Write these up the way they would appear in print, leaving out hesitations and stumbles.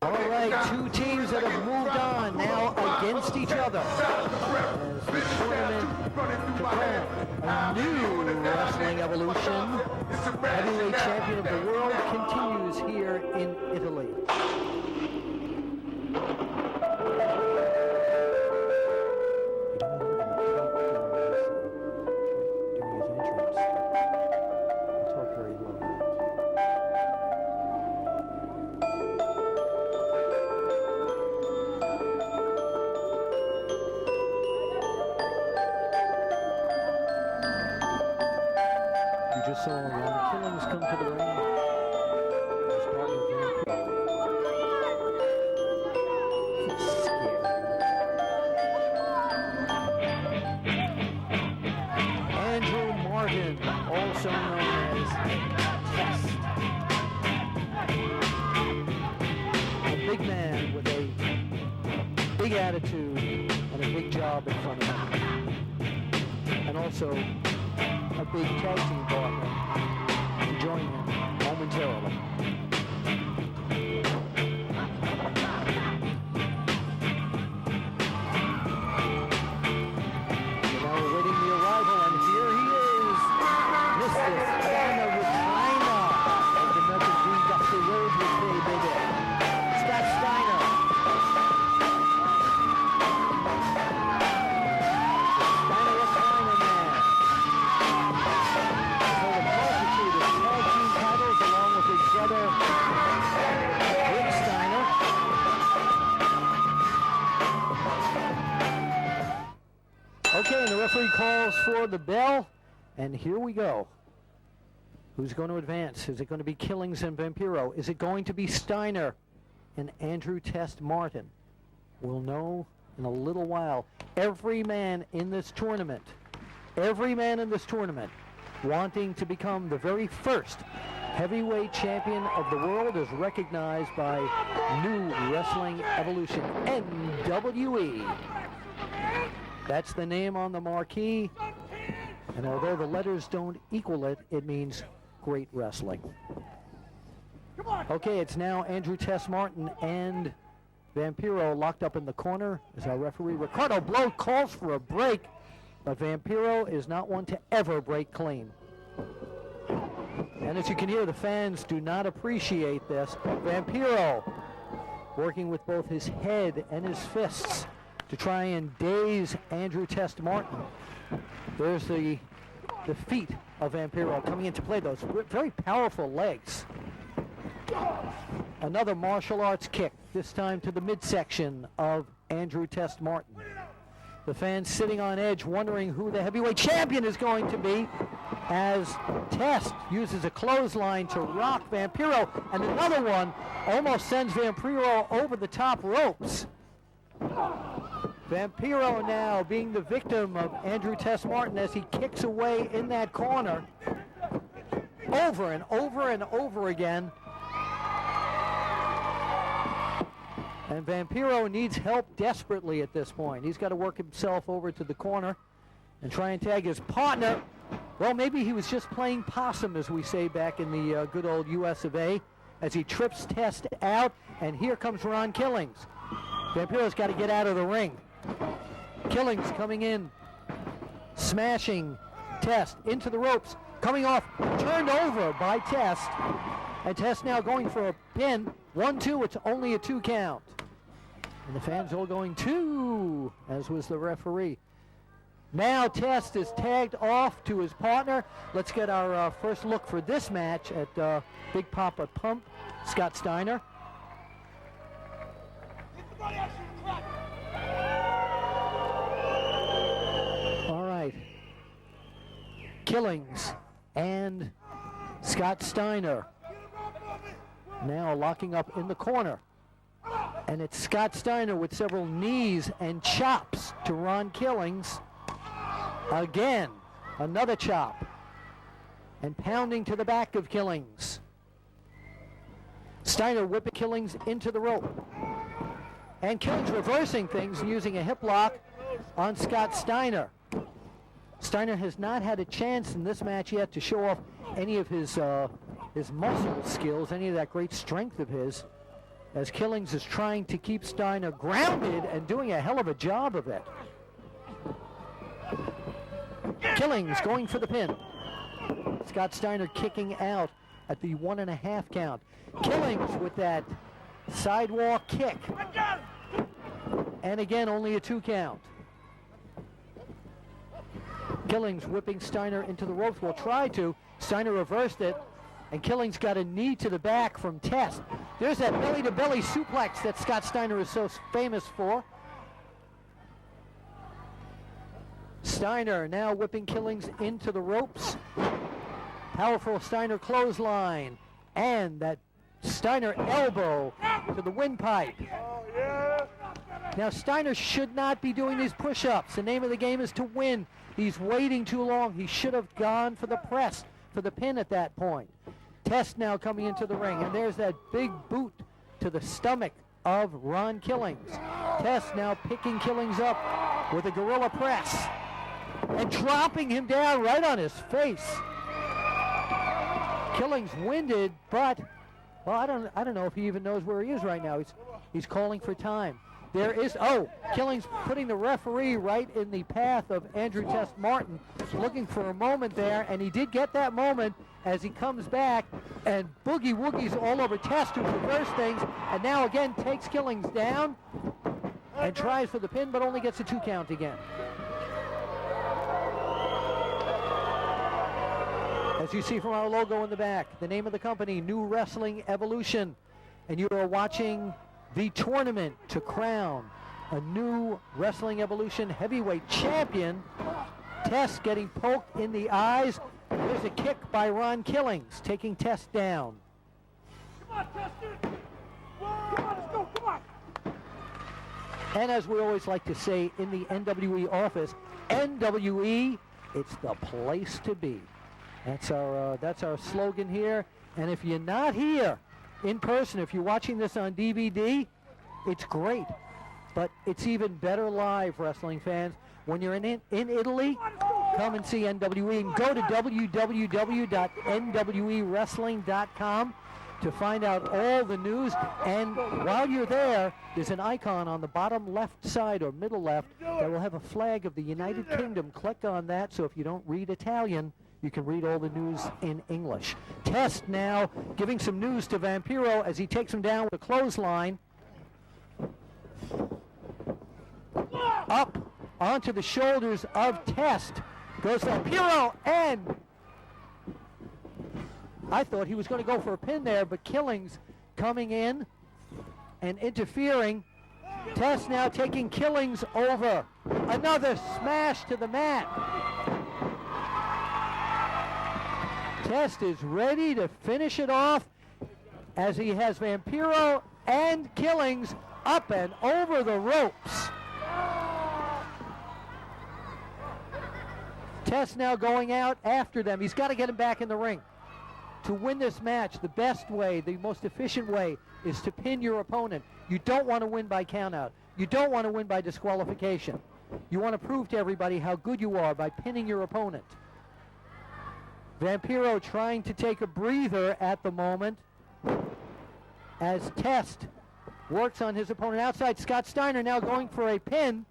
All right, two teams that have moved on now against each other as the tournament to crown a new wrestling evolution. Heavyweight champion of the world continues here in Italy. Just saw Ron Killings come to the ring. His partner Vampiro. He's scared. Andrew Martin, also known as Test. A big man with a big attitude and a big job in front of him. And also a big tag team partner to join him momentarily. So now we're waiting the arrival, and here he is, Mr. Steiner with Steiner of the Memphis Green Dusty Road with me, baby. Scott Steiner. Okay, and the referee calls for the bell, and here we go. Who's going to advance? Is it going to be Killings and Vampiro? Is it going to be Steiner and Andrew Test Martin? We'll know in a little while. Every man in this tournament wanting to become the very first heavyweight champion of the world is recognized by New Wrestling Evolution, NWE. That's the name on the marquee, and although the letters don't equal it, it means great wrestling. Okay, it's now Andrew Test Martin and Vampiro locked up in the corner as our referee Ricardo Blow calls for a break, but Vampiro is not one to ever break clean. And as you can hear, the fans do not appreciate this. Vampiro working with both his head and his fists to try and daze Andrew Test Martin. There's the feet of Vampiro coming into play, those very powerful legs. Another martial arts kick, this time to the midsection of Andrew Test Martin. The fans sitting on edge wondering who the heavyweight champion is going to be as Test uses a clothesline to rock Vampiro, and another one almost sends Vampiro over the top ropes. Vampiro now being the victim of Andrew Test Martin as he kicks away in that corner over and over and over again. And Vampiro needs help desperately at this point. He's got to work himself over to the corner and try and tag his partner. Well, maybe he was just playing possum, as we say back in the good old US of A, as he trips Test out, and here comes Ron Killings. Vampiro's got to get out of the ring. Killings coming in, smashing Test into the ropes, coming off, turned over by Test, and Test now going for a pin. 1-2, it's only a 2 count. And the fans all going 2, as was the referee. Now Test is tagged off to his partner. Let's get our first look for this match at Big Papa Pump, Scott Steiner. All right. Killings and Scott Steiner now locking up in the corner. And it's Scott Steiner with several knees and chops to Ron Killings. Again, another chop. And pounding to the back of Killings. Steiner whipping Killings into the rope. And Killings reversing things and using a hip lock on Scott Steiner. Steiner has not had a chance in this match yet to show off any of his muscle skills, any of that great strength of his. as Killings is trying to keep Steiner grounded and doing a hell of a job of it. Killings going for the pin. Scott Steiner kicking out at the 1.5 count. Killings with that sidewalk kick. And again, only a 2 count. Killings whipping Steiner into the ropes. Will try to. Steiner reversed it. And Killings got a knee to the back from Test. There's that belly-to-belly suplex that Scott Steiner is so famous for. Steiner now whipping Killings into the ropes. Powerful Steiner clothesline. And that Steiner elbow to the windpipe. Now Steiner should not be doing these push-ups. The name of the game is to win. He's waiting too long. He should have gone for the press, for the pin at that point. Test now coming into the ring, and there's that big boot to the stomach of Ron Killings. Test now picking Killings up with a gorilla press and dropping him down right on his face. Killings winded, but well, I don't know if he even knows where he is right now. He's calling for time. There is, Killings putting the referee right in the path of Andrew Test Martin, looking for a moment there, and he did get that moment as he comes back, and Boogie Woogie's all over Test, who reversed things, and now again takes Killings down and tries for the pin, but only gets a 2 count again. As you see from our logo in the back, the name of the company, New Wrestling Evolution, and you are watching the tournament to crown a new Wrestling Evolution heavyweight champion. Test getting poked in the eyes. There's a kick by Ron Killings, taking Test down. Come on, Test, dude. Come on, let's go, come on. And as we always like to say in the NWE office, NWE, it's the place to be. That's our slogan here. And if you're not here in person, if you're watching this on DVD, it's great. But it's even better live, wrestling fans. When you're in Italy, come and see NWE and go to www.nwewrestling.com to find out all the news. And while you're there, there's an icon on the bottom left side or middle left that will have a flag of the United Kingdom. Click on that, so if you don't read Italian, you can read all the news in English. Test now giving some news to Vampiro as he takes him down with a clothesline. Up onto the shoulders of Test goes Vampiro, and I thought he was going to go for a pin there, but Killings coming in and interfering. Test now taking Killings over. Another smash to the mat. Test is ready to finish it off as he has Vampiro and Killings up and over the ropes. Test now going out after them. He's got to get him back in the ring. To win this match, the best way, the most efficient way, is to pin your opponent. You don't want to win by countout. You don't want to win by disqualification. You want to prove to everybody how good you are by pinning your opponent. Vampiro trying to take a breather at the moment as Test works on his opponent outside. Scott Steiner now going for a pin.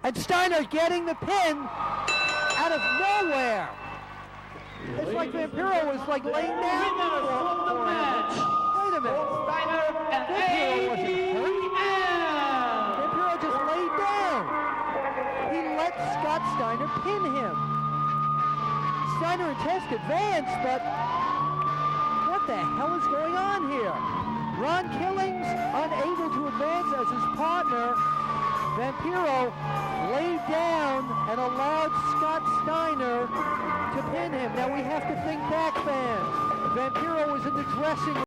And Steiner getting the pin out of nowhere. It's like Vampiro was like laying down for the match. Wait a minute. Steiner and Vampiro wasn't hurt. Vampiro just laid down. He let Scott Steiner pin him. Steiner and Test advance, but what the hell is going on here? Ron Killings unable to advance as his partner, Vampiro, laid down and allowed Scott Steiner to pin him. Now we have to think back, fans. Vampiro was in the dressing room.